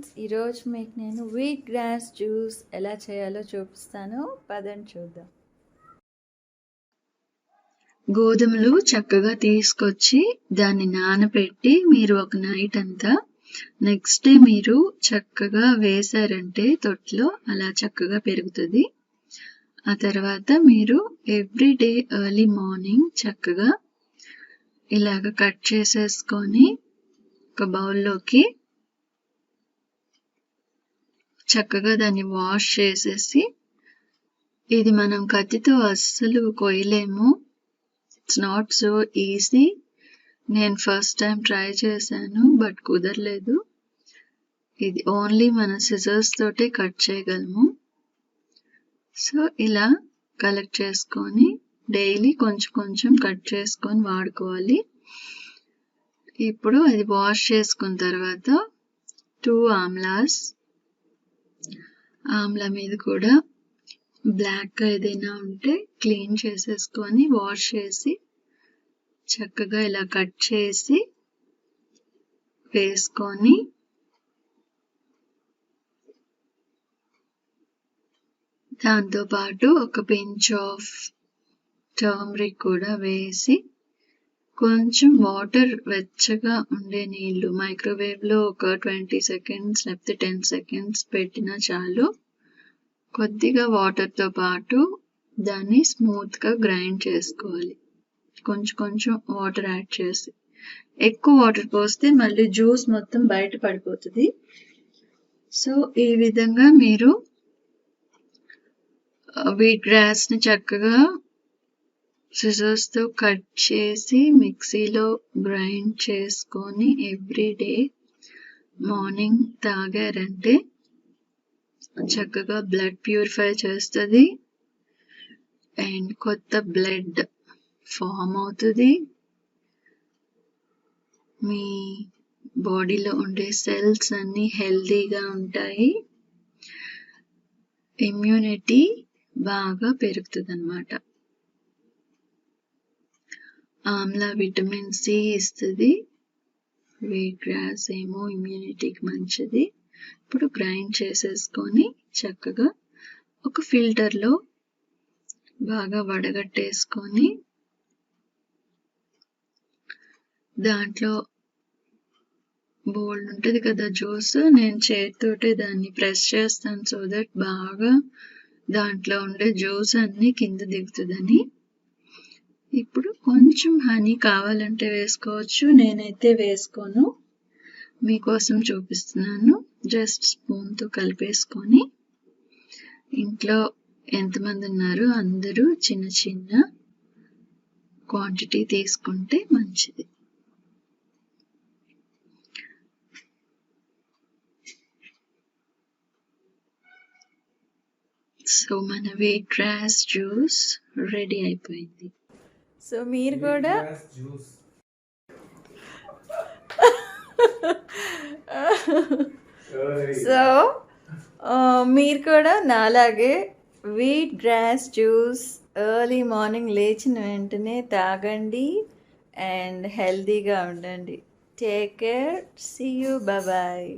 Friends, ఈరోజు మీకు నేను వీట్ గ్రాస్ జ్యూస్ ఎలా చేయాలో చూపిస్తాను. పదండి చూద్దాం. గోధుమలు చక్కగా తీసుకొచ్చి దాన్ని నానబెట్టి మీరు ఒక నైట్ అంతా నెక్స్ట్ డే మీరు చక్కగా వేశారంటే తొట్లో అలా చక్కగా పెరుగుతుంది. ఆ తర్వాత మీరు ఎవ్రీ డే ఎర్లీ మార్నింగ్ చక్కగా ఇలాగ కట్ చేసేసుకొని ఒక బౌల్లోకి చక్కగా దాన్ని వాష్ చేసేసి, ఇది మనం కత్తితో అస్సలు కొయ్యలేము. It's not so easy. నేను ఫస్ట్ టైం ట్రై చేశాను బట్ కుదరలేదు. ఇది ఓన్లీ మన సిజర్స్ తోటే కట్ చేయగలము. సో ఇలా కలెక్ట్ చేసుకొని డైలీ కొంచెం కొంచెం కట్ చేసుకొని వాడుకోవాలి. ఇప్పుడు అది వాష్ చేసుకున్న తర్వాత 2 ఆమ్లాస్, ఆమ్లా మీద కూడా బ్లాక్ ఏదైనా ఉంటే క్లీన్ చేసేసుకొని వాష్ చేసి చక్కగా ఇలా కట్ చేసి వేసుకొని దాంతోపాటు ఒక పించ్ ఆఫ్ టర్మరిక్ కూడా వేసి కొంచెం వాటర్, వెచ్చగా ఉండే నీళ్లు మైక్రోవేవ్లో ఒక 20 సెకండ్స్ లేకపోతే 10 సెకండ్స్ పెట్టినా చాలు. కొద్దిగా వాటర్తో పాటు దాన్ని స్మూత్గా గ్రైండ్ చేసుకోవాలి. కొంచెం కొంచెం వాటర్ యాడ్ చేసి, ఎక్కువ వాటర్ పోస్తే మళ్ళీ జ్యూస్ మొత్తం బయట పడిపోతుంది. సో ఈ విధంగా మీరు వీట్ గ్రాస్ని చక్కగా సిజర్స్తో కట్ చేసి మిక్సీలో గ్రైండ్ చేసుకొని ఎవ్రీ డే మార్నింగ్ తాగారంటే చక్కగా బ్లడ్ ప్యూరిఫై చేస్తుంది అండ్ కొత్త బ్లడ్ ఫామ్ అవుతుంది. మీ బాడీలో ఉండే సెల్స్ అన్నీ హెల్తీగా ఉంటాయి. ఇమ్యూనిటీ బాగా పెరుగుతుంది అన్నమాట. ఆమ్లా విటమిన్ సి ఇస్తుంది. వీట్ గ్రాస్ ఏమో ఇమ్యూనిటీకి మంచిది. ఇప్పుడు గ్రైండ్ చేసేసుకొని చక్కగా ఒక ఫిల్టర్లో బాగా వడగట్టేసుకొని దాంట్లో బోల్డ్ ఉంటుంది కదా జ్యూస్, నేను చేతితోటే దాన్ని ప్రెస్ చేస్తాను సో దట్ బాగా దాంట్లో ఉండే జ్యూస్ అన్నీ కింద దిగుతుందని. ఇప్పుడు కొంచెం హనీ కావాలంటే వేసుకోవచ్చు, నేనైతే వేసుకోను, మీకోసం చూపిస్తున్నాను. జస్ట్ స్పూన్తో కలిపేసుకొని, ఇంట్లో ఎంతమంది ఉన్నారు అందరూ చిన్న చిన్న క్వాంటిటీ తీసుకుంటే మంచిది. సో మన వీట్ గ్రాస్ జ్యూస్ రెడీ అయిపోయింది. సో మీరు కూడా మీరు కూడా నాలాగే wheat grass juice early morning లేచిన వెంటనే తాగండి అండ్ హెల్తీగా ఉండండి. Take care. See you. Bye.